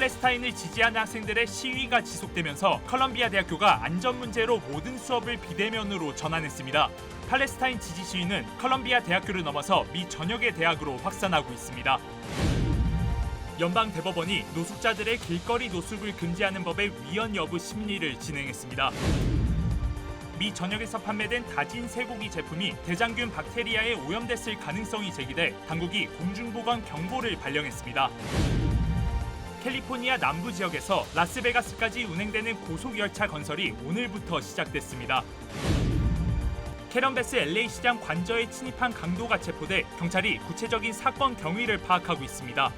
팔레스타인을 지지하는 학생들의 시위가 지속되면서 컬럼비아 대학교가 안전 문제로 모든 수업을 비대면으로 전환했습니다. 팔레스타인 지지 시위는 컬럼비아 대학교를 넘어서 미 전역의 대학으로 확산하고 있습니다. 연방 대법원이 노숙자들의 길거리 노숙을 금지하는 법의 위헌 여부 심리를 진행했습니다. 미 전역에서 판매된 다진 쇠고기 제품이 대장균 박테리아에 오염됐을 가능성이 제기돼 당국이 공중보건 경보를 발령했습니다. 캘리포니아 남부 지역에서 라스베가스까지 운행되는 고속열차 건설이 오늘부터 시작됐습니다. 캐런베스 LA 시장 관저에 침입한 강도가 체포돼 경찰이 구체적인 사건 경위를 파악하고 있습니다.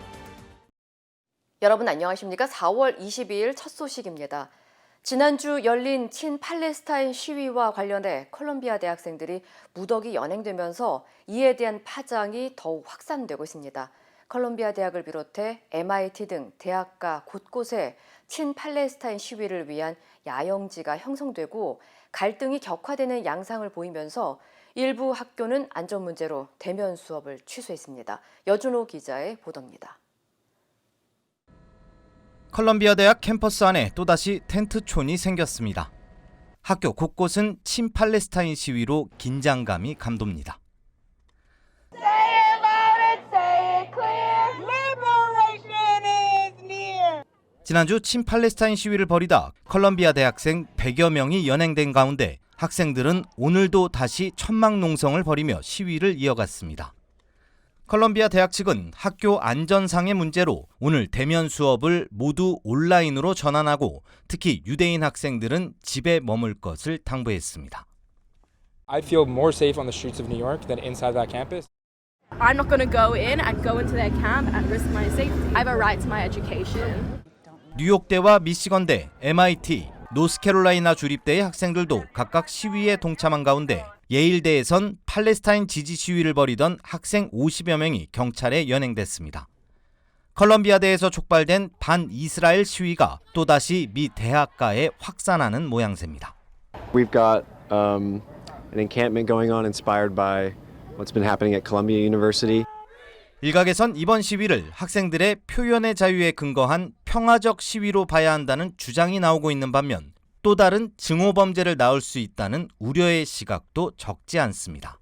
여러분 안녕하십니까? 4월 22일 첫 소식입니다. 지난주 열린 친팔레스타인 시위와 관련해 콜롬비아 대학생들이 무더기 연행되면서 이에 대한 파장이 더욱 확산되고 있습니다. 콜롬비아 대학을 비롯해 MIT 등 대학가 곳곳에 친팔레스타인 시위를 위한 야영지가 형성되고 갈등이 격화되는 양상을 보이면서 일부 학교는 안전 문제로 대면 수업을 취소했습니다. 여준호 기자의 보도입니다. 컬럼비아 대학 캠퍼스 안에 또다시 텐트촌이 생겼습니다. 학교 곳곳은 친팔레스타인 시위로 긴장감이 감돕니다. 지난주 친팔레스타인 시위를 벌이다 컬럼비아 대학생 100여 명이 연행된 가운데 학생들은 오늘도 다시 천막농성을 벌이며 시위를 이어갔습니다. 컬럼비아 대학 측은 학교 안전상의 문제로 오늘 대면 수업을 모두 온라인으로 전환하고 특히 유대인 학생들은 집에 머물 것을 당부했습니다. I feel more safe on the streets of New York than inside that campus. I'm not going to go in and go into their camp and risk my safety. I have a right to my education. 뉴욕대와 미시건대, MIT, 노스캐롤라이나 주립대의 학생들도 각각 시위에 동참한 가운데 예일대에선 팔레스타인 지지 시위를 벌이던 학생 50여 명이 경찰에 연행됐습니다. 컬럼비아대에서 촉발된 반이스라엘 시위가 또다시 미 대학가에 확산하는 모양새입니다. We've got an encampment going on inspired by what's been happening at Columbia University. 일각에선 이번 시위를 학생들의 표현의 자유에 근거한 평화적 시위로 봐야 한다는 주장이 나오고 있는 반면 또 다른 증오 범죄를 낳을 수 있다는 우려의 시각도 적지 않습니다.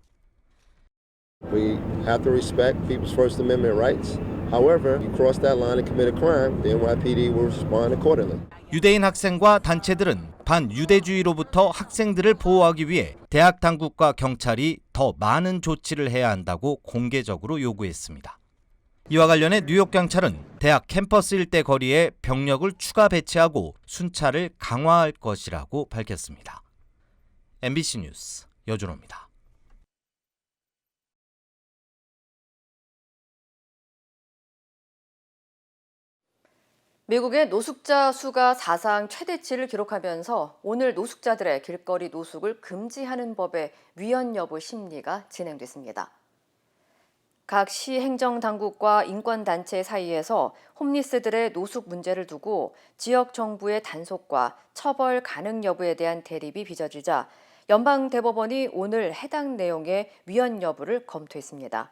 We have to respect people's First Amendment rights. However, you cross that line and commit a crime, the NYPD will respond accordingly. 유대인 학생과 단체들은 반유대주의로부터 학생들을 보호하기 위해 대학 당국과 경찰이 더 많은 조치를 해야 한다고 공개적으로 요구했습니다. 이와 관련해 뉴욕 경찰은 대학 캠퍼스 일대 거리에 병력을 추가 배치하고 순찰을 강화할 것이라고 밝혔습니다. MBC 뉴스 여준호입니다. 미국의 노숙자 수가 사상 최대치를 기록하면서 오늘 노숙자들의 길거리 노숙을 금지하는 법의 위헌 여부 심리가 진행됐습니다. 각 시 행정당국과 인권단체 사이에서 홈리스들의 노숙 문제를 두고 지역 정부의 단속과 처벌 가능 여부에 대한 대립이 빚어지자 연방대법원이 오늘 해당 내용의 위헌 여부를 검토했습니다.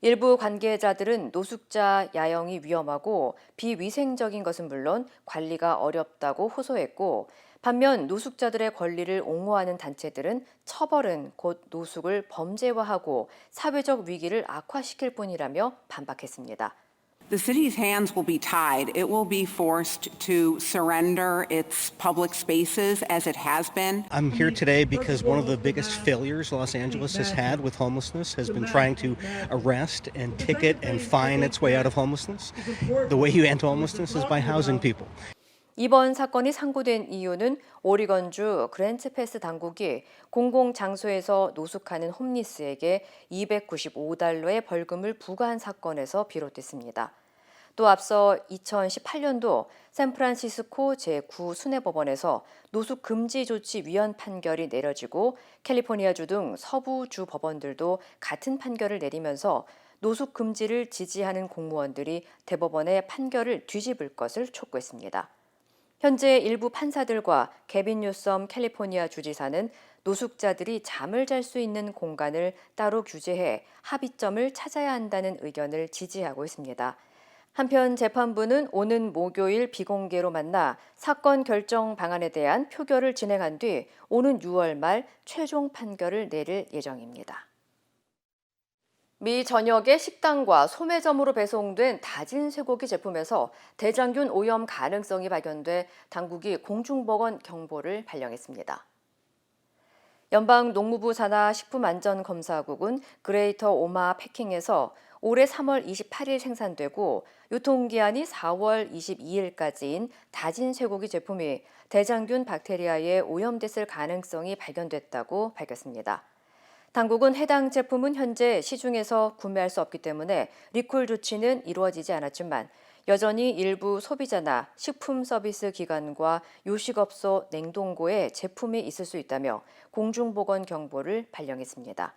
일부 관계자들은 노숙자 야영이 위험하고 비위생적인 것은 물론 관리가 어렵다고 호소했고 반면 노숙자들의 권리를 옹호하는 단체들은 처벌은 곧 노숙을 범죄화하고 사회적 위기를 악화시킬 뿐이라며 반박했습니다. The city's hands will be tied. It will be forced to surrender its public spaces as it has been. I'm here today because one of the biggest failures Los Angeles has had with homelessness has been trying to arrest and ticket and fine its way out of homelessness. The way you end homelessness is by housing people. 이번 사건이 상고된 이유는 오리건주 그랜트 패스 당국이 공공장소에서 노숙하는 홈리스에게 $295의 벌금을 부과한 사건에서 비롯됐습니다. 또 앞서 2018년도 샌프란시스코 제9순회법원에서 노숙 금지 조치 위헌 판결이 내려지고 캘리포니아주 등 서부주 법원들도 같은 판결을 내리면서 노숙 금지를 지지하는 공무원들이 대법원의 판결을 뒤집을 것을 촉구했습니다. 현재 일부 판사들과 게빈 뉴섬 캘리포니아 주지사는 노숙자들이 잠을 잘 수 있는 공간을 따로 규제해 합의점을 찾아야 한다는 의견을 지지하고 있습니다. 한편 재판부는 오는 목요일 비공개로 만나 사건 결정 방안에 대한 표결을 진행한 뒤 오는 6월 말 최종 판결을 내릴 예정입니다. 미 전역의 식당과 소매점으로 배송된 다진 쇠고기 제품에서 대장균 오염 가능성이 발견돼 당국이 공중보건 경보를 발령했습니다. 연방농무부 산하 식품안전검사국은 그레이터 오마 패킹에서 올해 3월 28일 생산되고 유통기한이 4월 22일까지인 다진 쇠고기 제품이 대장균 박테리아에 오염됐을 가능성이 발견됐다고 밝혔습니다. 당국은 해당 제품은 현재 시중에서 구매할 수 없기 때문에 리콜 조치는 이루어지지 않았지만 여전히 일부 소비자나 식품 서비스 기관과 요식업소 냉동고에 제품이 있을 수 있다며 공중보건 경보를 발령했습니다.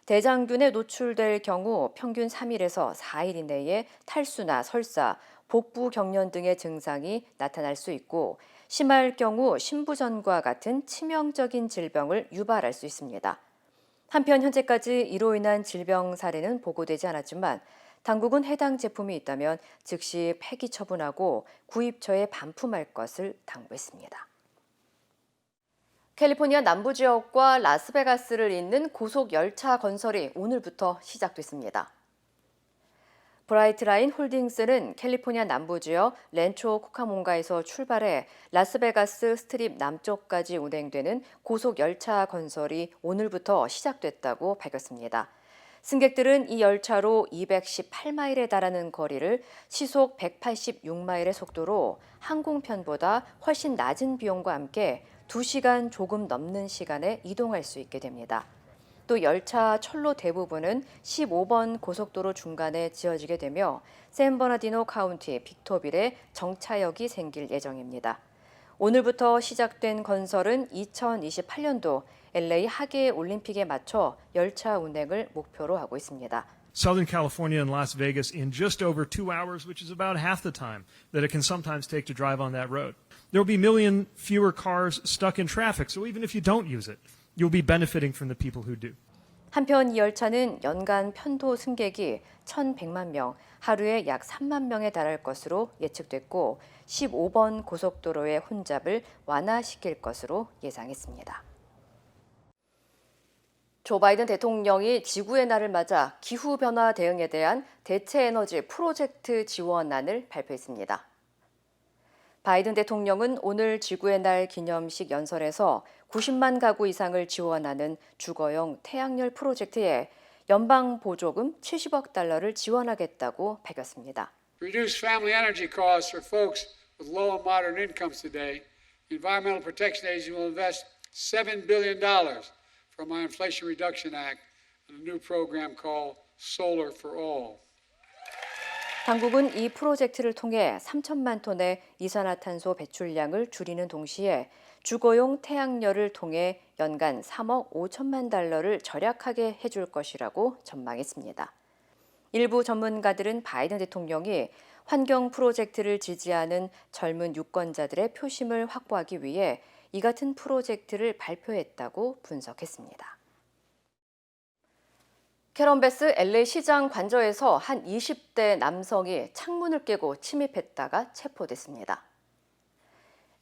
대장균에 노출될 경우 평균 3일에서 4일 이내에 탈수나 설사, 복부 경련 등의 증상이 나타날 수 있고 심할 경우 심부전과 같은 치명적인 질병을 유발할 수 있습니다. 한편 현재까지 이로 인한 질병 사례는 보고되지 않았지만 당국은 해당 제품이 있다면 즉시 폐기 처분하고 구입처에 반품할 것을 당부했습니다. 캘리포니아 남부 지역과 라스베가스를 잇는 고속 열차 건설이 오늘부터 시작됐습니다. 브라이트라인 홀딩스는 캘리포니아 남부 지역 렌초 코카몬가에서 출발해 라스베가스 스트립 남쪽까지 운행되는 고속 열차 건설이 오늘부터 시작됐다고 밝혔습니다. 승객들은 이 열차로 218마일에 달하는 거리를 시속 186마일의 속도로 항공편보다 훨씬 낮은 비용과 함께 2시간 조금 넘는 시간에 이동할 수 있게 됩니다. 또 열차 철로 대부분은 15번 고속도로 중간에 지어지게 되며 샌버나디노 카운티 빅토빌에 정차역이 생길 예정입니다. 오늘부터 시작된 건설은 2028년도 LA 하계 올림픽에 맞춰 열차 운행을 목표로 하고 있습니다. Southern California and Las Vegas in just over 2 hours, which is about half the time that it can sometimes take to drive on that road. There will be a million fewer cars stuck in traffic, so even if you don't use it, you'll be benefiting from the people who do. 한편 이 열차는 연간 편도 승객이 1,100만 명, 하루에 약 3만 명에 달할 것으로 예측됐고 15번 고속도로의 혼잡을 완화시킬 것으로 예상했습니다. 조 바이든 대통령이 지구의 날을 맞아 기후변화 대응에 대한 대체에너지 프로젝트 지원안을 발표했습니다. 바이든 대통령은 오늘 지구의 날 기념식 연설에서 90만 가구 이상을 지원하는 주거용 태양열 프로젝트에 연방 보조금 70억 달러를 지원하겠다고 밝혔습니다. Reduce family energy costs for folks with low and moderate incomes today. The Environmental Protection Agency will invest $7 billion from our Inflation Reduction Act and a new program called Solar for All. 당국은 이 프로젝트를 통해 3천만 톤의 이산화탄소 배출량을 줄이는 동시에 주거용 태양열을 통해 연간 3억 5천만 달러를 절약하게 해줄 것이라고 전망했습니다. 일부 전문가들은 바이든 대통령이 환경 프로젝트를 지지하는 젊은 유권자들의 표심을 확보하기 위해 이 같은 프로젝트를 발표했다고 분석했습니다. 캐런 베스 LA 시장 관저에서 한 20대 남성이 창문을 깨고 침입했다가 체포됐습니다.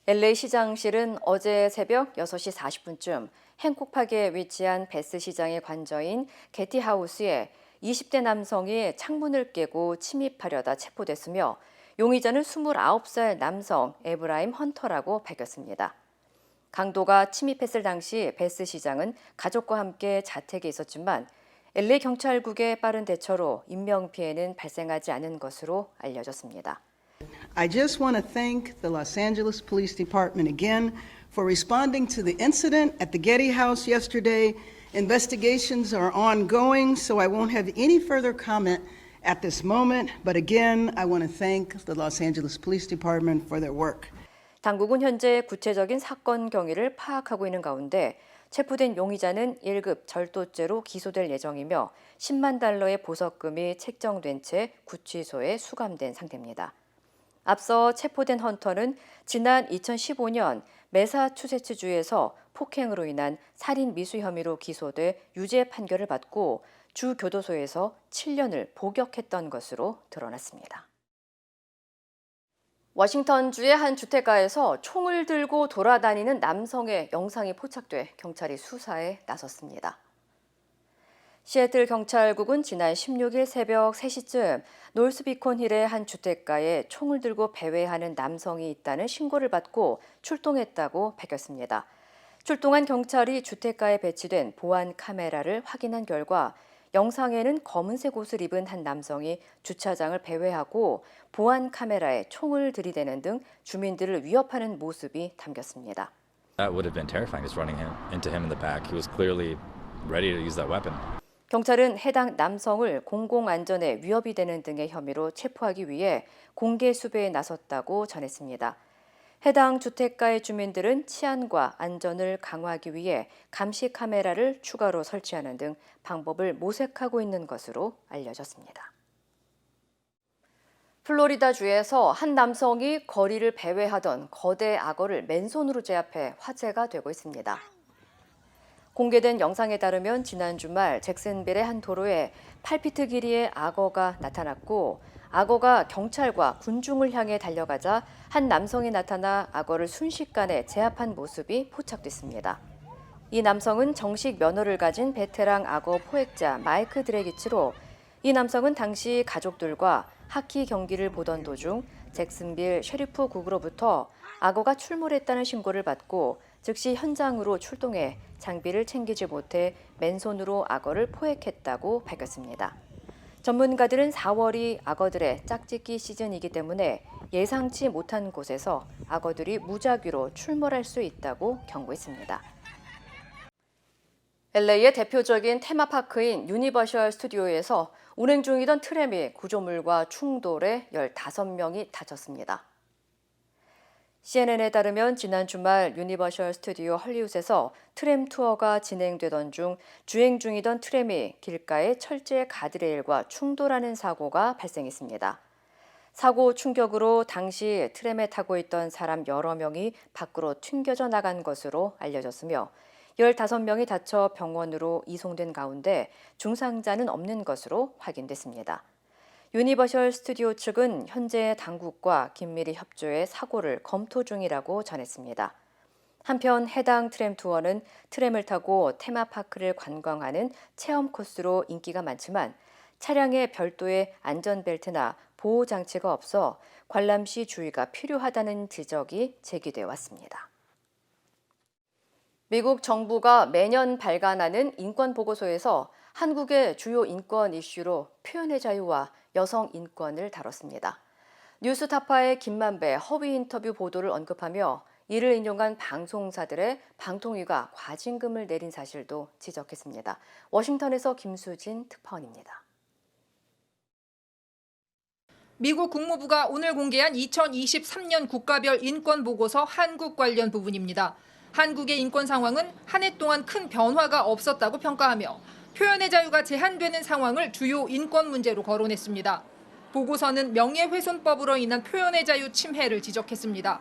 LA 시장실은 어제 새벽 6시 40분쯤 행콕팍에 위치한 베스 시장의 관저인 게티하우스에 20대 남성이 창문을 깨고 침입하려다 체포됐으며 용의자는 29살 남성 에브라임 헌터라고 밝혔습니다. 강도가 침입했을 당시 베스 시장은 가족과 함께 자택에 있었지만 LA 경찰국의 빠른 대처로 인명피해는 발생하지 않은 것으로 알려졌습니다. I just want to thank the Los Angeles Police Department again for responding to the incident at the Getty House yesterday. Investigations are ongoing, so I won't have any further comment at this moment. But again, I want to thank the Los Angeles Police Department for their work. 당국은 현재 구체적인 사건 경위를 파악하고 있는 가운데 체포된 용의자는 1급 절도죄로 기소될 예정이며 10만 달러의 보석금이 책정된 채 구치소에 수감된 상태입니다. 앞서 체포된 헌터는 지난 2015년 매사추세츠주에서 폭행으로 인한 살인 미수 혐의로 기소돼 유죄 판결을 받고 주 교도소에서 7년을 복역했던 것으로 드러났습니다. 워싱턴주의 한 주택가에서 총을 들고 돌아다니는 남성의 영상이 포착돼 경찰이 수사에 나섰습니다. 시애틀 경찰국은 지난 16일 새벽 3시쯤 노스비콘힐의 한 주택가에 총을 들고 배회하는 남성이 있다는 신고를 받고 출동했다고 밝혔습니다. 출동한 경찰이 주택가에 배치된 보안 카메라를 확인한 결과 영상에는 검은색 옷을 입은 한 남성이 주차장을 배회하고 보안 카메라에 총을 들이대는 등 주민들을 위협하는 모습이 담겼습니다. That would have been terrifying, just running into him in the back. He was clearly ready to use that weapon. 경찰은 해당 남성을 공공안전에 위협이 되는 등의 혐의로 체포하기 위해 공개 수배에 나섰다고 전했습니다. 해당 주택가의 주민들은 치안과 안전을 강화하기 위해 감시 카메라를 추가로 설치하는 등 방법을 모색하고 있는 것으로 알려졌습니다. 플로리다주에서 한 남성이 거리를 배회하던 거대 악어를 맨손으로 제압해 화제가 되고 있습니다. 공개된 영상에 따르면 지난 주말 잭슨빌의 한 도로에 8피트 길이의 악어가 나타났고 악어가 경찰과 군중을 향해 달려가자 한 남성이 나타나 악어를 순식간에 제압한 모습이 포착됐습니다. 이 남성은 정식 면허를 가진 베테랑 악어 포획자 마이크 드래기치로 이 남성은 당시 가족들과 하키 경기를 보던 도중 잭슨빌 셰리프국으로부터 악어가 출몰했다는 신고를 받고 즉시 현장으로 출동해 장비를 챙기지 못해 맨손으로 악어를 포획했다고 밝혔습니다. 전문가들은 4월이 악어들의 짝짓기 시즌이기 때문에 예상치 못한 곳에서 악어들이 무작위로 출몰할 수 있다고 경고했습니다. LA의 대표적인 테마파크인 유니버셜 스튜디오에서 운행 중이던 트램이 구조물과 충돌해 15명이 다쳤습니다. CNN에 따르면 지난 주말 유니버셜 스튜디오 헐리우드에서 트램 투어가 진행되던 중 주행 중이던 트램이 길가의 철제 가드레일과 충돌하는 사고가 발생했습니다. 사고 충격으로 당시 트램에 타고 있던 사람 여러 명이 밖으로 튕겨져 나간 것으로 알려졌으며 15명이 다쳐 병원으로 이송된 가운데 중상자는 없는 것으로 확인됐습니다. 유니버셜 스튜디오 측은 현재 당국과 긴밀히 협조해 사고를 검토 중이라고 전했습니다. 한편 해당 트램 투어는 트램을 타고 테마파크를 관광하는 체험 코스로 인기가 많지만 차량에 별도의 안전벨트나 보호장치가 없어 관람 시 주의가 필요하다는 지적이 제기돼 왔습니다. 미국 정부가 매년 발간하는 인권보고서에서 한국의 주요 인권 이슈로 표현의 자유와 여성 인권을 다뤘습니다. 뉴스타파의 김만배 허위 인터뷰 보도를 언급하며 이를 인용한 방송사들의 방통위가 과징금을 내린 사실도 지적했습니다. 워싱턴에서 김수진 특파원입니다. 미국 국무부가 오늘 공개한 2023년 국가별 인권보고서 한국 관련 부분입니다. 한국의 인권 상황은 한 해 동안 큰 변화가 없었다고 평가하며 표현의 자유가 제한되는 상황을 주요 인권 문제로 거론했습니다. 보고서는 명예훼손법으로 인한 표현의 자유 침해를 지적했습니다.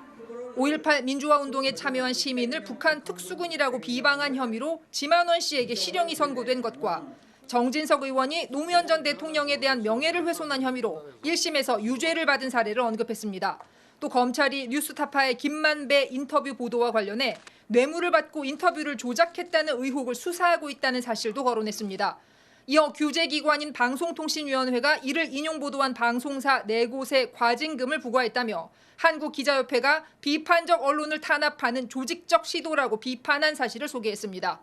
5.18 민주화운동에 참여한 시민을 북한 특수군이라고 비방한 혐의로 지만원 씨에게 실형이 선고된 것과 정진석 의원이 노무현 전 대통령에 대한 명예를 훼손한 혐의로 1심에서 유죄를 받은 사례를 언급했습니다. 또 검찰이 뉴스타파의 김만배 인터뷰 보도와 관련해 뇌물을 받고 인터뷰를 조작했다는 의혹을 수사하고 있다는 사실도 거론했습니다. 이어 규제기관인 방송통신위원회가 이를 인용 보도한 방송사 4곳에 과징금을 부과했다며 한국기자협회가 비판적 언론을 탄압하는 조직적 시도라고 비판한 사실을 소개했습니다.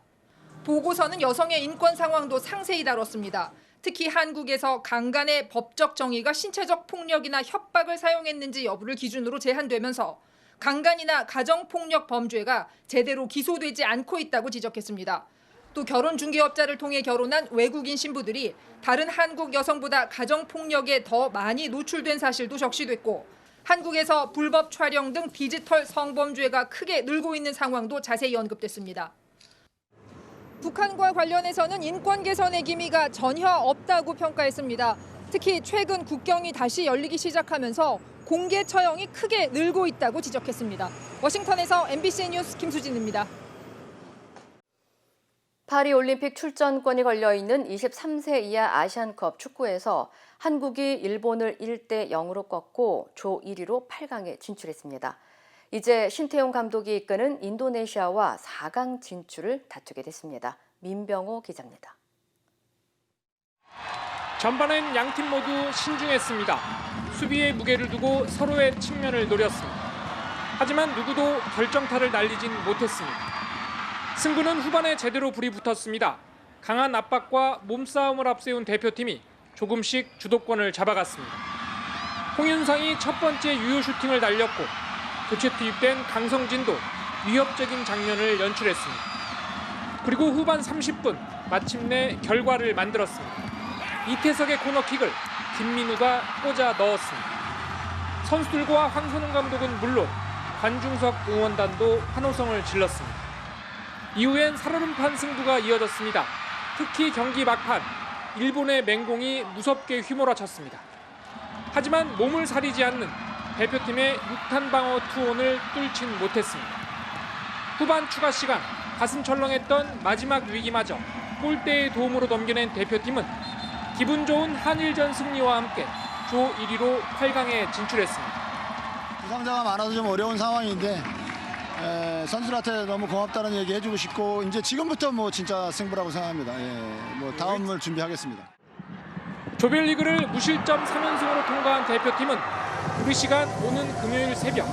보고서는 여성의 인권 상황도 상세히 다뤘습니다. 특히 한국에서 강간의 법적 정의가 신체적 폭력이나 협박을 사용했는지 여부를 기준으로 제한되면서 강간이나 가정폭력 범죄가 제대로 기소되지 않고 있다고 지적했습니다. 또 결혼 중개업자를 통해 결혼한 외국인 신부들이 다른 한국 여성보다 가정폭력에 더 많이 노출된 사실도 적시됐고 한국에서 불법 촬영 등 디지털 성범죄가 크게 늘고 있는 상황도 자세히 언급됐습니다. 북한과 관련해서는 인권 개선의 기미가 전혀 없다고 평가했습니다. 특히 최근 국경이 다시 열리기 시작하면서 공개 처형이 크게 늘고 있다고 지적했습니다. 워싱턴에서 MBC 뉴스 김수진입니다. 파리올림픽 출전권이 걸려있는 23세 이하 아시안컵 축구에서 한국이 일본을 1대 0으로 꺾고 조 1위로 8강에 진출했습니다. 이제 신태용 감독이 이끄는 인도네시아와 4강 진출을 다투게 됐습니다. 민병호 기자입니다. 전반엔 양팀 모두 신중했습니다. 수비의 무게를 두고 서로의 측면을 노렸습니다. 하지만 누구도 결정타를 날리진 못했습니다. 승부는 후반에 제대로 불이 붙었습니다. 강한 압박과 몸싸움을 앞세운 대표팀이 조금씩 주도권을 잡아갔습니다. 홍윤상이 첫 번째 유효 슈팅을 날렸고 교체 투입된 강성진도 위협적인 장면을 연출했습니다. 그리고 후반 30분 마침내 결과를 만들었습니다. 이태석의 코너킥을 김민우가 꽂아 넣었습니다. 선수들과 황선홍 감독은 물론 관중석 응원단도 환호성을 질렀습니다. 이후엔 살얼음판 승부가 이어졌습니다. 특히 경기 막판 일본의 맹공이 무섭게 휘몰아쳤습니다. 하지만 몸을 사리지 않는 대표팀의 육탄 방어 투혼을 뚫진 못했습니다. 후반 추가 시간 가슴 철렁했던 마지막 위기마저 골대의 도움으로 넘겨낸 대표팀은 기분 좋은 한일전 승리와 함께 조 1위로 8강에 진출했습니다. 부상자가 많아서 좀 어려운 상황인데 선수들한테 너무 고맙다는 얘기 해주고 싶고 이제 지금부터 뭐 진짜 승부라고 생각합니다. 뭐 다음을 준비하겠습니다. 조별리그를 무실점 3연승으로 통과한 대표팀은 우리 시간 오는 금요일 새벽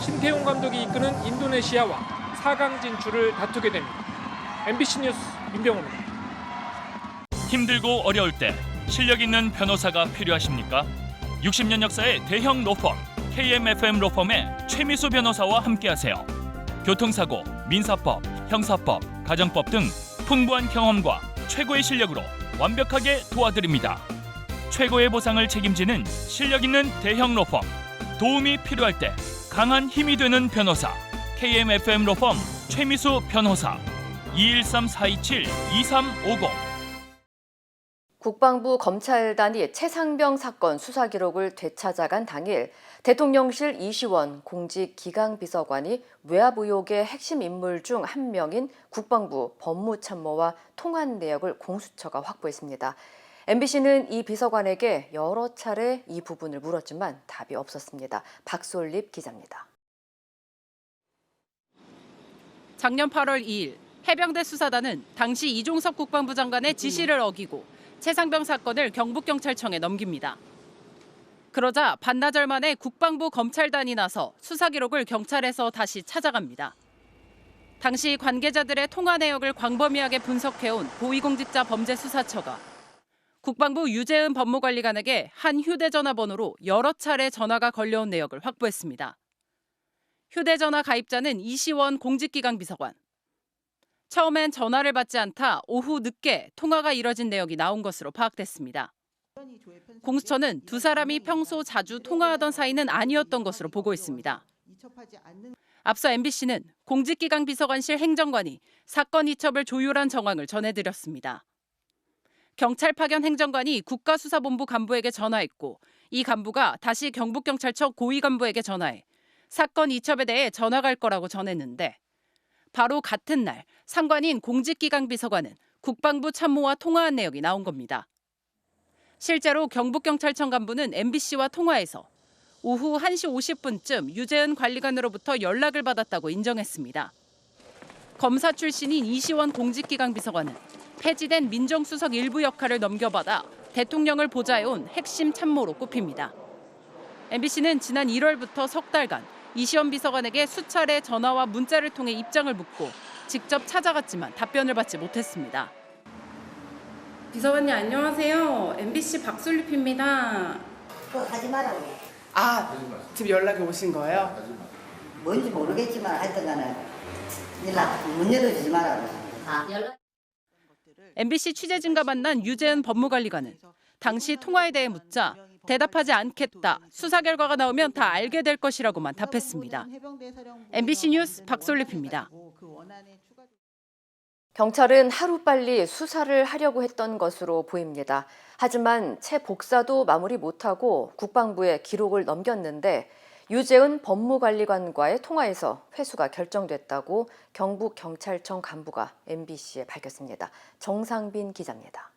신태용 감독이 이끄는 인도네시아와 4강 진출을 다투게 됩니다. MBC 뉴스 민병호입니다. 힘들고 어려울 때 실력 있는 변호사가 필요하십니까? 60년 역사의 대형 로펌 KMFM 로펌의 최미수 변호사와 함께하세요. 교통사고, 민사법, 형사법, 가정법 등 풍부한 경험과 최고의 실력으로 완벽하게 도와드립니다. 최고의 보상을 책임지는 실력 있는 대형 로펌. 도움이 필요할 때 강한 힘이 되는 변호사. KMFM 로펌 최미수 변호사. 213-427-2350. 국방부 검찰단이 최상병 사건 수사 기록을 되찾아간 당일 대통령실 이시원 공직기강비서관이 외압 의혹의 핵심 인물 중 한 명인 국방부 법무참모와 통화한 내역을 공수처가 확보했습니다. MBC는 이 비서관에게 여러 차례 이 부분을 물었지만 답이 없었습니다. 박솔립 기자입니다. 작년 8월 2일 해병대 수사단은 당시 이종섭 국방부 장관의 지시를 어기고 최상병 사건을 경북경찰청에 넘깁니다. 그러자 반나절 만에 국방부 검찰단이 나서 수사 기록을 경찰에서 다시 찾아갑니다. 당시 관계자들의 통화 내역을 광범위하게 분석해온 고위공직자 범죄수사처가 국방부 유재은 법무관리관에게 한 휴대전화 번호로 여러 차례 전화가 걸려온 내역을 확보했습니다. 휴대전화 가입자는 이시원 공직기강비서관. 처음엔 전화를 받지 않다 오후 늦게 통화가 이뤄진 내역이 나온 것으로 파악됐습니다. 공수처는 두 사람이 평소 자주 통화하던 사이는 아니었던 것으로 보고 있습니다. 앞서 MBC는 공직기강비서관실 행정관이 사건 이첩을 조율한 정황을 전해드렸습니다. 경찰 파견 행정관이 국가수사본부 간부에게 전화했고 이 간부가 다시 경북경찰청 고위 간부에게 전화해 사건 이첩에 대해 전화 갈 거라고 전했는데 바로 같은 날 상관인 공직기강비서관은 국방부 참모와 통화한 내역이 나온 겁니다. 실제로 경북경찰청 간부는 MBC와 통화해서 오후 1시 50분쯤 유재은 관리관으로부터 연락을 받았다고 인정했습니다. 검사 출신인 이시원 공직기강비서관은 폐지된 민정수석 일부 역할을 넘겨받아 대통령을 보좌해온 핵심 참모로 꼽힙니다. MBC는 지난 1월부터 석 달간 이시원 비서관에게 수차례 전화와 문자를 통해 입장을 묻고 직접 찾아갔지만 답변을 받지 못했습니다. 비서관님 안녕하세요. MBC 박솔립입니다. 그거 하지 말라고. 지금 연락이 오신 거예요? 뭔지 모르겠지만 하여튼 간에 문 열어주지 말라고. MBC 취재진과 만난 유재은 법무관리관은 당시 통화에 대해 묻자 대답하지 않겠다. 수사 결과가 나오면 다 알게 될 것이라고만 답했습니다. MBC 뉴스 박솔립입니다. 경찰은 하루빨리 수사를 하려고 했던 것으로 보입니다. 하지만 채 복사도 마무리 못하고 국방부에 기록을 넘겼는데 유재은 법무관리관과의 통화에서 회수가 결정됐다고 경북경찰청 간부가 MBC에 밝혔습니다. 정상빈 기자입니다.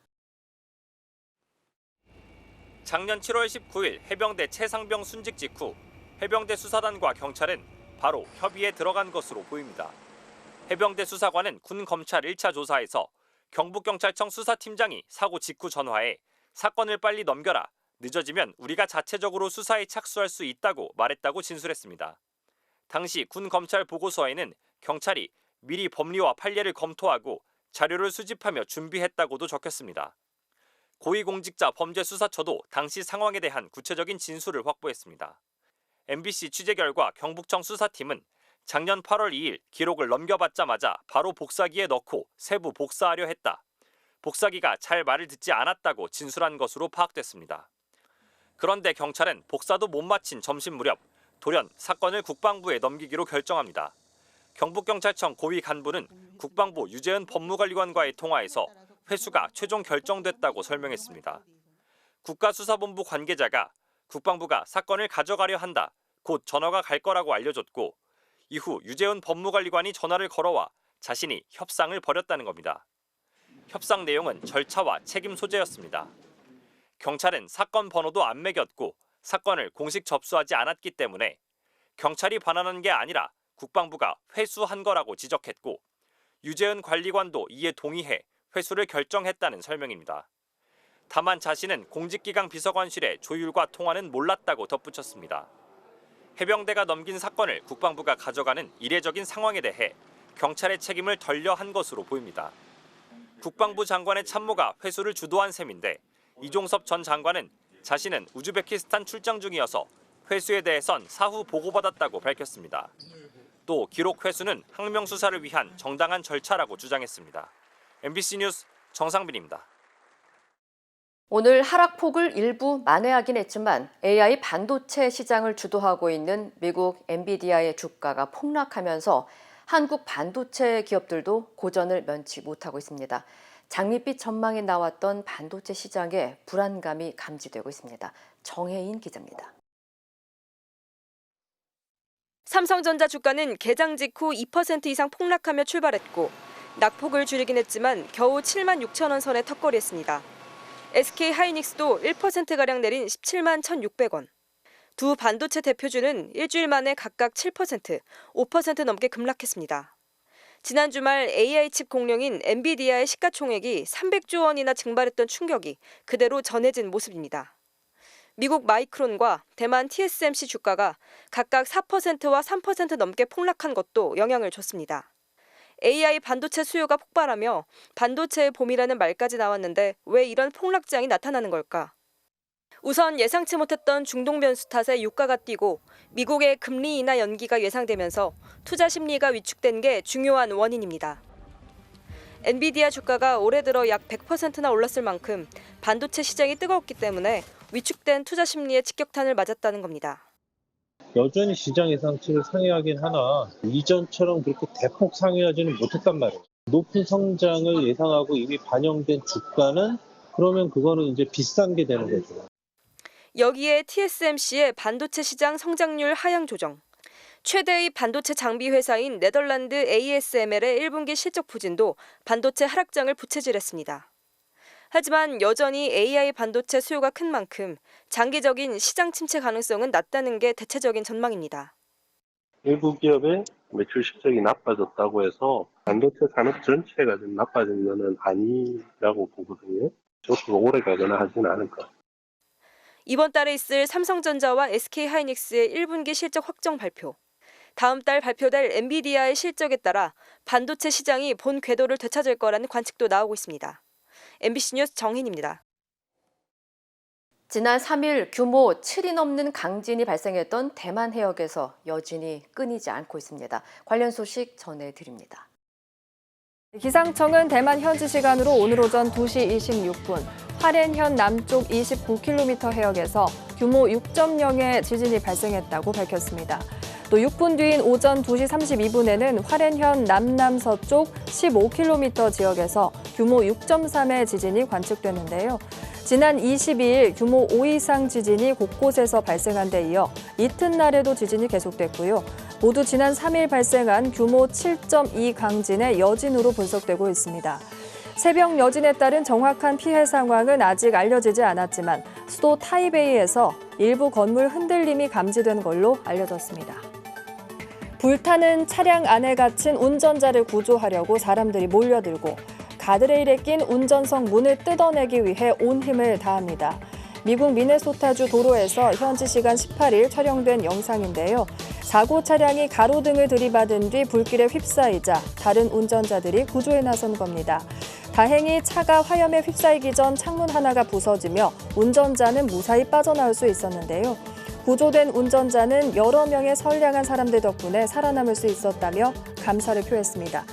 작년 7월 19일 해병대 최상병 순직 직후 해병대 수사단과 경찰은 바로 협의에 들어간 것으로 보입니다. 해병대 수사관은 군 검찰 1차 조사에서 경북경찰청 수사팀장이 사고 직후 전화해 사건을 빨리 넘겨라. 늦어지면 우리가 자체적으로 수사에 착수할 수 있다고 말했다고 진술했습니다. 당시 군 검찰 보고서에는 경찰이 미리 법리와 판례를 검토하고 자료를 수집하며 준비했다고도 적혔습니다. 고위공직자 범죄수사처도 당시 상황에 대한 구체적인 진술을 확보했습니다. MBC 취재 결과 경북청 수사팀은 작년 8월 2일 기록을 넘겨받자마자 바로 복사기에 넣고 세부 복사하려 했다. 복사기가 잘 말을 듣지 않았다고 진술한 것으로 파악됐습니다. 그런데 경찰은 복사도 못 마친 점심 무렵 돌연 사건을 국방부에 넘기기로 결정합니다. 경북경찰청 고위 간부는 국방부 유재은 법무관리관과의 통화에서 회수가 최종 결정됐다고 설명했습니다. 국가수사본부 관계자가 국방부가 사건을 가져가려 한다. 곧 전화가 갈 거라고 알려줬고 이후 유재은 법무관리관이 전화를 걸어와 자신이 협상을 벌였다는 겁니다. 협상 내용은 절차와 책임 소재였습니다. 경찰은 사건 번호도 안 매겼고 사건을 공식 접수하지 않았기 때문에 경찰이 반환한 게 아니라 국방부가 회수한 거라고 지적했고 유재은 관리관도 이에 동의해 회수를 결정했다는 설명입니다. 다만 자신은 공직기강 비서관실의 조율과 통화는 몰랐다고 덧붙였습니다. 해병대가 넘긴 사건을 국방부가 가져가는 이례적인 상황에 대해 경찰의 책임을 덜려한 것으로 보입니다. 국방부 장관의 참모가 회수를 주도한 셈인데 이종섭 전 장관은 자신은 우즈베키스탄 출장 중이어서 회수에 대해선 사후 보고받았다고 밝혔습니다. 또 기록 회수는 항명 수사를 위한 정당한 절차라고 주장했습니다. MBC 뉴스 정상빈입니다. 오늘 하락폭을 일부 만회하긴 했지만 AI 반도체 시장을 주도하고 있는 미국 엔비디아의 주가가 폭락하면서 한국 반도체 기업들도 고전을 면치 못하고 있습니다. 장밋빛 전망이 나왔던 반도체 시장에 불안감이 감지되고 있습니다. 정혜인 기자입니다. 삼성전자 주가는 개장 직후 2% 이상 폭락하며 출발했고 낙폭을 줄이긴 했지만 겨우 7만 6천 원 선에 턱걸이했습니다. SK 하이닉스도 1%가량 내린 17만 1,600원. 두 반도체 대표주는 일주일 만에 각각 7%, 5% 넘게 급락했습니다. 지난 주말 AI 칩 공룡인 엔비디아의 시가총액이 300조 원이나 증발했던 충격이 그대로 전해진 모습입니다. 미국 마이크론과 대만 TSMC 주가가 각각 4%와 3% 넘게 폭락한 것도 영향을 줬습니다. AI 반도체 수요가 폭발하며 반도체의 봄이라는 말까지 나왔는데 왜 이런 폭락장이 나타나는 걸까? 우선 예상치 못했던 중동 변수 탓에 유가가 뛰고 미국의 금리 인하 연기가 예상되면서 투자 심리가 위축된 게 중요한 원인입니다. 엔비디아 주가가 올해 들어 약 100%나 올랐을 만큼 반도체 시장이 뜨거웠기 때문에 위축된 투자 심리에 직격탄을 맞았다는 겁니다. 여전히 시장 예상치를 상회하긴 하나 이전처럼 그렇게 대폭 상회하지는 못했단 말이에요. 높은 성장을 예상하고 이미 반영된 주가는 그러면 그거는 이제 비싼 게 되는 거죠. 여기에 TSMC의 반도체 시장 성장률 하향 조정, 최대의 반도체 장비 회사인 네덜란드 ASML의 1분기 실적 부진도 반도체 하락장을 부채질했습니다. 하지만 여전히 AI 반도체 수요가 큰 만큼 장기적인 시장 침체 가능성은 낮다는 게 대체적인 전망입니다. 일부 기업의 매출 실적이 나빠졌다고 해서 반도체 산업 전체가 좀 나빠진 것은 아니라고 보거든요. 저도 오래 가거나 하지는 않을 것 같아요. 이번 달에 있을 삼성전자와 SK 하이닉스의 1분기 실적 확정 발표, 다음 달 발표될 엔비디아의 실적에 따라 반도체 시장이 본 궤도를 되찾을 거라는 관측도 나오고 있습니다. MBC 뉴스 정희입니다. 지난 3일 규모 7이 넘는 강진이 발생했던 대만 해역에서 여진이 끊이지 않고 있습니다. 관련 소식 전해드립니다. 기상청은 대만 현지 시간으로 오늘 오전 2시 26분 화롄현 남쪽 29km 해역에서 규모 6.0의 지진이 발생했다고 밝혔습니다. 또 6분 뒤인 오전 2시 32분에는 화롄현 남남서쪽 15km 지역에서 규모 6.3의 지진이 관측됐는데요. 지난 22일 규모 5 이상 지진이 곳곳에서 발생한 데 이어 이튿날에도 지진이 계속됐고요. 모두 지난 3일 발생한 규모 7.2 강진의 여진으로 분석되고 있습니다. 새벽 여진에 따른 정확한 피해 상황은 아직 알려지지 않았지만 수도 타이베이에서 일부 건물 흔들림이 감지된 걸로 알려졌습니다. 불타는 차량 안에 갇힌 운전자를 구조하려고 사람들이 몰려들고 가드레일에 낀 운전석 문을 뜯어내기 위해 온 힘을 다합니다. 미국 미네소타주 도로에서 현지 시간 18일 촬영된 영상인데요. 사고 차량이 가로등을 들이받은 뒤 불길에 휩싸이자 다른 운전자들이 구조에 나선 겁니다. 다행히 차가 화염에 휩싸이기 전 창문 하나가 부서지며 운전자는 무사히 빠져나올 수 있었는데요. 구조된 운전자는 여러 명의 선량한 사람들 덕분에 살아남을 수 있었다며 감사를 표했습니다.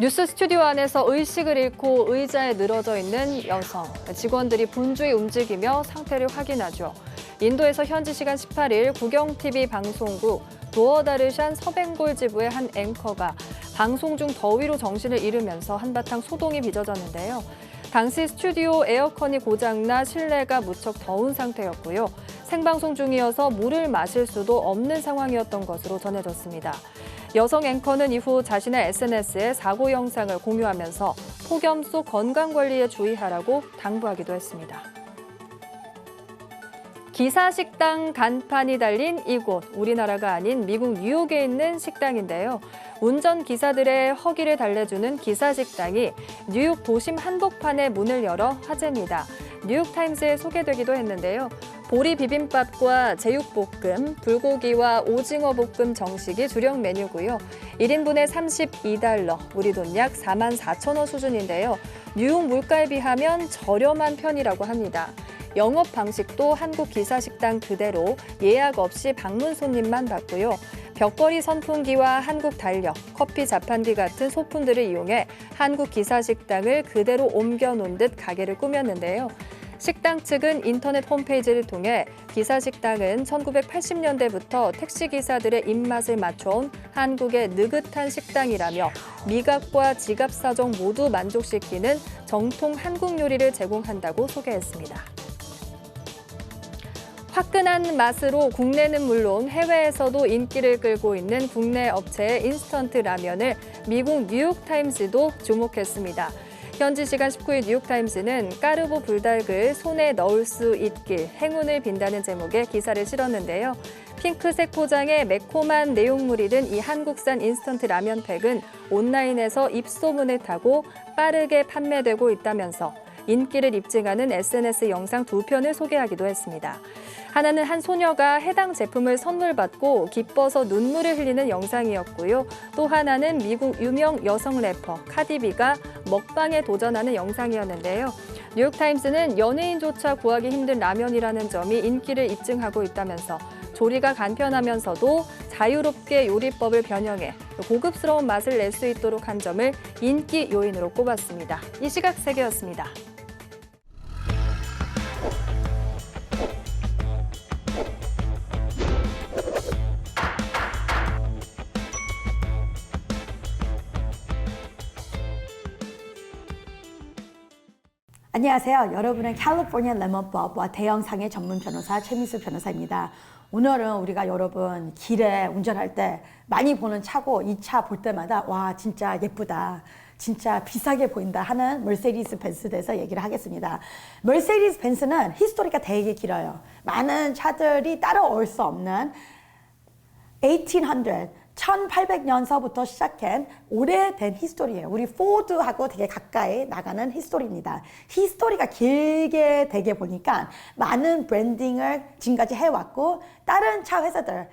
뉴스 스튜디오 안에서 의식을 잃고 의자에 늘어져 있는 여성. 직원들이 분주히 움직이며 상태를 확인하죠. 인도에서 현지 시간 18일 국영TV 방송국 도어다르샨 서벵골 지부의 한 앵커가 방송 중 더위로 정신을 잃으면서 한바탕 소동이 빚어졌는데요. 당시 스튜디오 에어컨이 고장나 실내가 무척 더운 상태였고요. 생방송 중이어서 물을 마실 수도 없는 상황이었던 것으로 전해졌습니다. 여성 앵커는 이후 자신의 SNS에 사고 영상을 공유하면서 폭염 속 건강관리에 주의하라고 당부하기도 했습니다. 기사식당 간판이 달린 이곳, 우리나라가 아닌 미국 뉴욕에 있는 식당인데요. 운전기사들의 허기를 달래주는 기사식당이 뉴욕 도심 한복판에 문을 열어 화제입니다. 뉴욕타임스에 소개되기도 했는데요. 보리 비빔밥과 제육볶음, 불고기와 오징어 볶음 정식이 주력 메뉴고요. 1인분에 $32, 우리 돈 약 44,000원 수준인데요. 뉴욕 물가에 비하면 저렴한 편이라고 합니다. 영업 방식도 한국 기사식당 그대로 예약 없이 방문 손님만 받고요. 벽걸이 선풍기와 한국 달력, 커피 자판기 같은 소품들을 이용해 한국 기사식당을 그대로 옮겨놓은 듯 가게를 꾸몄는데요. 식당 측은 인터넷 홈페이지를 통해 기사식당은 1980년대부터 택시기사들의 입맛을 맞춰온 한국의 느긋한 식당이라며 미각과 지갑 사정 모두 만족시키는 정통 한국 요리를 제공한다고 소개했습니다. 화끈한 맛으로 국내는 물론 해외에서도 인기를 끌고 있는 국내 업체의 인스턴트 라면을 미국 뉴욕타임스도 주목했습니다. 현지 시간 19일 뉴욕타임스는 까르보 불닭을 손에 넣을 수 있길 행운을 빈다는 제목의 기사를 실었는데요. 핑크색 포장에 매콤한 내용물이 든 이 한국산 인스턴트 라면팩은 온라인에서 입소문을 타고 빠르게 판매되고 있다면서 인기를 입증하는 SNS 영상 2편을 소개하기도 했습니다. 하나는 한 소녀가 해당 제품을 선물 받고 기뻐서 눈물을 흘리는 영상이었고요. 또 하나는 미국 유명 여성 래퍼 카디비가 먹방에 도전하는 영상이었는데요. 뉴욕타임스는 연예인조차 구하기 힘든 라면이라는 점이 인기를 입증하고 있다면서 조리가 간편하면서도 자유롭게 요리법을 변형해 고급스러운 맛을 낼 수 있도록 한 점을 인기 요인으로 꼽았습니다. 이 시각 세계였습니다. 안녕하세요. 여러분은 캘리포니아 레몬법과 대형상해 전문 변호사 최민수 변호사입니다. 오늘은 우리가 여러분 길에 운전할 때 많이 보는 차고 이 차 볼 때마다 와 진짜 예쁘다. 진짜 비싸게 보인다 하는 머세디스 벤츠에 대해서 얘기를 하겠습니다. 머세디스 벤츠는 히스토리가 되게 길어요. 많은 차들이 따라올 수 없는 1800년서부터 시작한 오래된 히스토리예요. 우리 포드하고 되게 가까이 나가는 히스토리입니다. 히스토리가 길게 되게 보니까 많은 브랜딩을 지금까지 해왔고 다른 차 회사들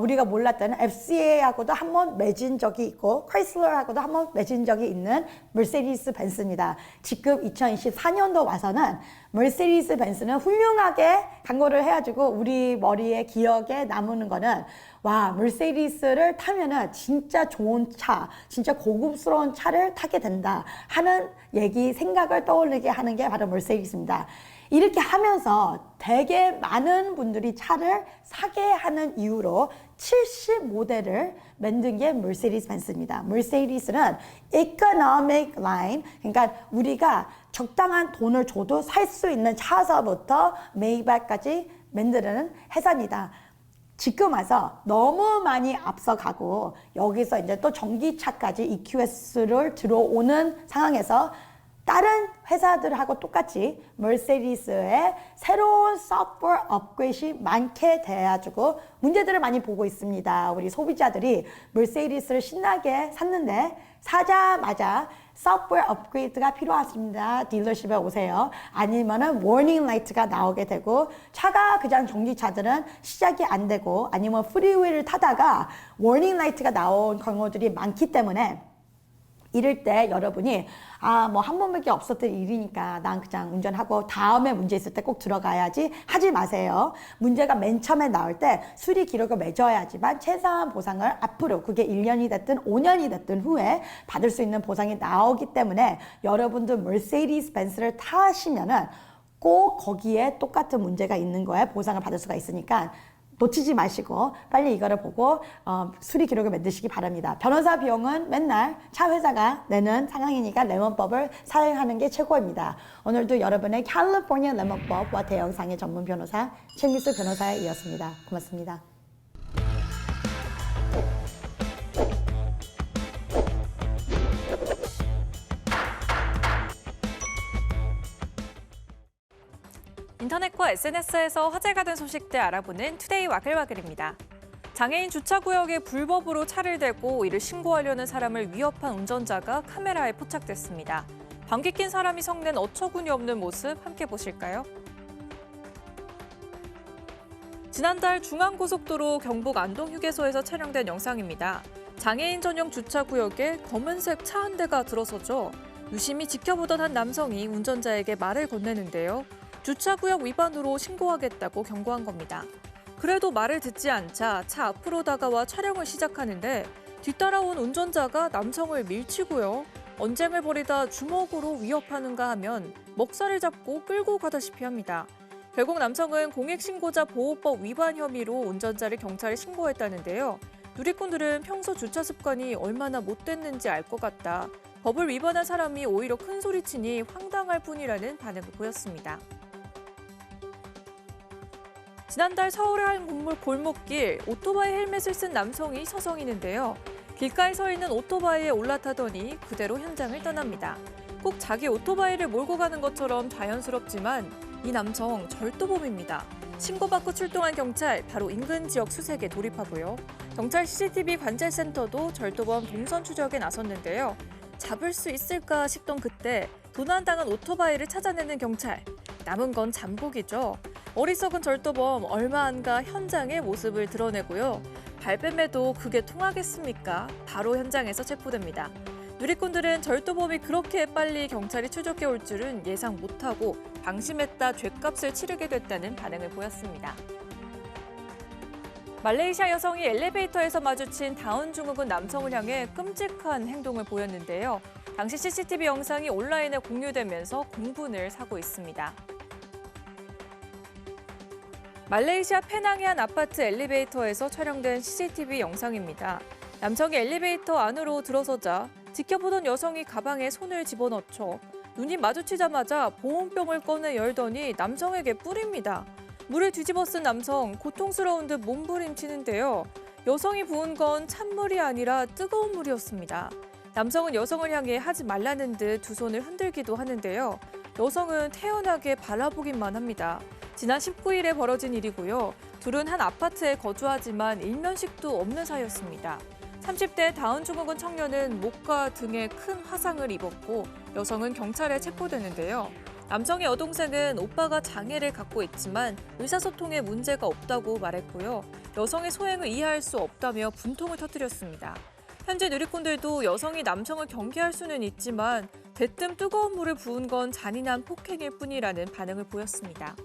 우리가 몰랐던 FCA하고도 한번 맺은 적이 있고 크라이슬러하고도 한번 맺은 적이 있는 머세디스 벤츠입니다. 지금 2024년도 와서는 머세디스 벤츠는 훌륭하게 광고를 해가지고 우리 머리에 기억에 남는 거는 와 머세디스를 타면은 진짜 좋은 차, 진짜 고급스러운 차를 타게 된다 하는 얘기, 생각을 떠올리게 하는 게 바로 머세디스입니다. 이렇게 하면서 되게 많은 분들이 차를 사게 하는 이유로 70 모델을 만든 게 머세디스 벤츠입니다. 머세디스는 economic line, 그러니까 우리가 적당한 돈을 줘도 살 수 있는 차서부터 메이박까지 만드는 회사입니다. 지금 와서 너무 많이 앞서가고 여기서 이제 또 전기차까지 EQS를 들어오는 상황에서 다른 회사들하고 똑같이 머세디스의 새로운 소프트웨어 업그레이드가 많게 돼가지고 문제들을 많이 보고 있습니다. 우리 소비자들이 머세디스를 신나게 샀는데 사자마자 소프트웨어 업그레이드가 필요하십니다. 딜러십에 오세요. 아니면은 워닝 라이트가 나오게 되고 차가 그냥 전기차들은 시작이 안 되고 아니면 프리웨이를 타다가 워닝 라이트가 나온 경우들이 많기 때문에 이럴 때 여러분이 뭐 한 번밖에 없었던 일이니까 난 그냥 운전하고 다음에 문제 있을 때 꼭 들어가야지 하지 마세요. 문제가 맨 처음에 나올 때 수리 기록을 맺어야지만 최소한 보상을 앞으로 그게 1년이 됐든 5년이 됐든 후에 받을 수 있는 보상이 나오기 때문에 여러분들 머세디스 벤츠를 타시면은 꼭 거기에 똑같은 문제가 있는 거에 보상을 받을 수가 있으니까 놓치지 마시고 빨리 이거를 보고 수리 기록을 만드시기 바랍니다. 변호사 비용은 맨날 차 회사가 내는 상황이니까 레몬법을 사용하는 게 최고입니다. 오늘도 여러분의 캘리포니아 레몬법과 대형상해 전문 변호사 최미수 변호사이었습니다. 고맙습니다. 인터넷과 SNS에서 화제가 된 소식들 알아보는 투데이 와글와글입니다. 장애인 주차구역에 불법으로 차를 대고 이를 신고하려는 사람을 위협한 운전자가 카메라에 포착됐습니다. 방귀 낀 사람이 성낸 어처구니 없는 모습 함께 보실까요? 지난달 중앙고속도로 경북 안동휴게소에서 촬영된 영상입니다. 장애인 전용 주차구역에 검은색 차 한 대가 들어서죠. 유심히 지켜보던 한 남성이 운전자에게 말을 건네는데요. 주차구역 위반으로 신고하겠다고 경고한 겁니다. 그래도 말을 듣지 않자 차 앞으로 다가와 촬영을 시작하는데 뒤따라온 운전자가 남성을 밀치고요. 언쟁을 벌이다 주먹으로 위협하는가 하면 먹살을 잡고 끌고 가다시피 합니다. 결국 남성은 공익신고자 보호법 위반 혐의로 운전자를 경찰에 신고했다는데요. 누리꾼들은 평소 주차 습관이 얼마나 못됐는지 알 것 같다. 법을 위반한 사람이 오히려 큰 소리치니 황당할 뿐이라는 반응을 보였습니다. 지난달 서울의 한 골목길, 오토바이 헬멧을 쓴 남성이 서성이는데요. 길가에 서 있는 오토바이에 올라타더니 그대로 현장을 떠납니다. 꼭 자기 오토바이를 몰고 가는 것처럼 자연스럽지만 이 남성 절도범입니다. 신고받고 출동한 경찰, 바로 인근 지역 수색에 돌입하고요. 경찰 CCTV 관제센터도 절도범 동선 추적에 나섰는데요. 잡을 수 있을까 싶던 그때 도난당한 오토바이를 찾아내는 경찰. 남은 건 잠복이죠. 어리석은 절도범 얼마 안 가 현장의 모습을 드러내고요. 발뺌에도 그게 통하겠습니까? 바로 현장에서 체포됩니다. 누리꾼들은 절도범이 그렇게 빨리 경찰이 추적해 올 줄은 예상 못하고 방심했다 죗값을 치르게 됐다는 반응을 보였습니다. 말레이시아 여성이 엘리베이터에서 마주친 다운 증후군 남성을 향해 끔찍한 행동을 보였는데요. 당시 CCTV 영상이 온라인에 공유되면서 공분을 사고 있습니다. 말레이시아 페낭의 한 아파트 엘리베이터에서 촬영된 CCTV 영상입니다. 남성이 엘리베이터 안으로 들어서자 지켜보던 여성이 가방에 손을 집어넣죠. 눈이 마주치자마자 보온병을 꺼내 열더니 남성에게 뿌립니다. 물을 뒤집어 쓴 남성, 고통스러운 듯 몸부림치는데요. 여성이 부은 건 찬물이 아니라 뜨거운 물이었습니다. 남성은 여성을 향해 하지 말라는 듯 두 손을 흔들기도 하는데요. 여성은 태연하게 바라보기만 합니다. 지난 19일에 벌어진 일이고요. 둘은 한 아파트에 거주하지만 일면식도 없는 사이였습니다. 30대 다운 증후군 청년은 목과 등에 큰 화상을 입었고 여성은 경찰에 체포됐는데요. 남성의 여동생은 오빠가 장애를 갖고 있지만 의사소통에 문제가 없다고 말했고요. 여성의 소행을 이해할 수 없다며 분통을 터뜨렸습니다. 현재 누리꾼들도 여성이 남성을 경계할 수는 있지만 대뜸 뜨거운 물을 부은 건 잔인한 폭행일 뿐이라는 반응을 보였습니다.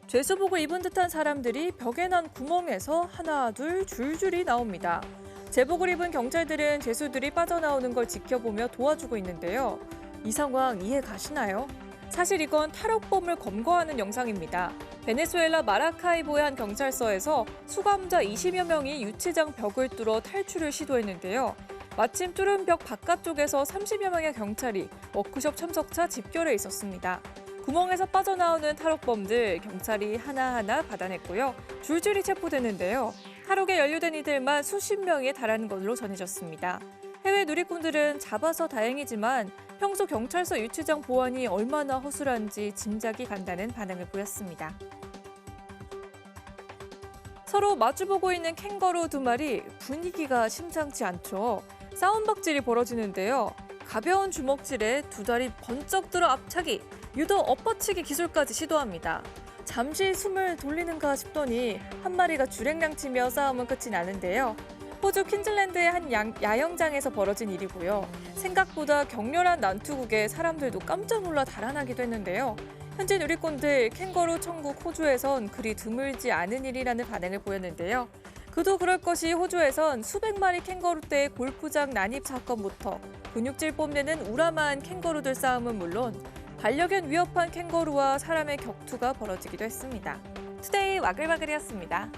죄수복을 입은 듯한 사람들이 벽에 난 구멍에서 하나, 둘 줄줄이 나옵니다. 제복을 입은 경찰들은 죄수들이 빠져나오는 걸 지켜보며 도와주고 있는데요. 이 상황 이해 가시나요? 사실 이건 탈옥범을 검거하는 영상입니다. 베네수엘라 마라카이보의 한 경찰서에서 수감자 20여 명이 유치장 벽을 뚫어 탈출을 시도했는데요. 마침 뚫은 벽 바깥쪽에서 30여 명의 경찰이 워크숍 참석차 집결해 있었습니다. 구멍에서 빠져나오는 탈옥범들 경찰이 하나하나 받아냈고요. 줄줄이 체포됐는데요. 탈옥에 연루된 이들만 수십 명에 달하는 것으로 전해졌습니다. 해외 누리꾼들은 잡아서 다행이지만 평소 경찰서 유치장 보안이 얼마나 허술한지 짐작이 간다는 반응을 보였습니다. 서로 마주보고 있는 캥거루 두 마리 분위기가 심상치 않죠. 싸움박질이 벌어지는데요. 가벼운 주먹질에 두 다리 번쩍 들어 앞차기, 유도 엎어치기 기술까지 시도합니다. 잠시 숨을 돌리는가 싶더니 한 마리가 주랭랑치며 싸움은 끝이 나는데요. 호주 퀸즐랜드의 한 야영장에서 벌어진 일이고요. 생각보다 격렬한 난투극에 사람들도 깜짝 놀라 달아나기도 했는데요. 현지 누리꾼들 캥거루 천국 호주에선 그리 드물지 않은 일이라는 반응을 보였는데요. 그도 그럴 것이 호주에선 수백 마리 캥거루떼의 골프장 난입 사건부터 근육질 뽐내는 우람한 캥거루들 싸움은 물론 반려견 위협한 캥거루와 사람의 격투가 벌어지기도 했습니다. 투데이 와글와글이었습니다.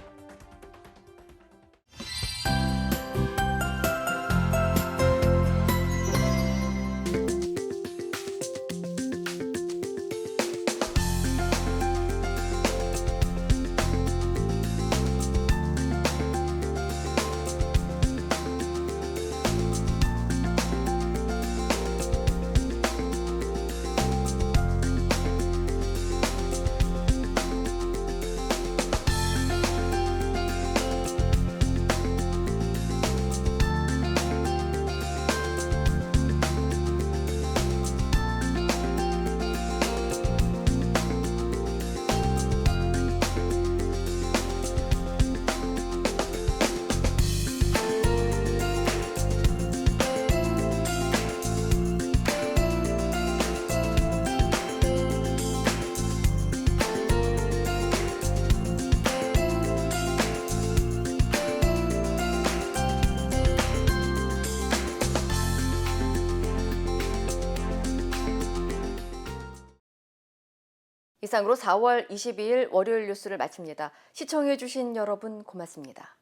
이상으로 4월 22일 월요일 뉴스를 마칩니다. 시청해주신 여러분 고맙습니다.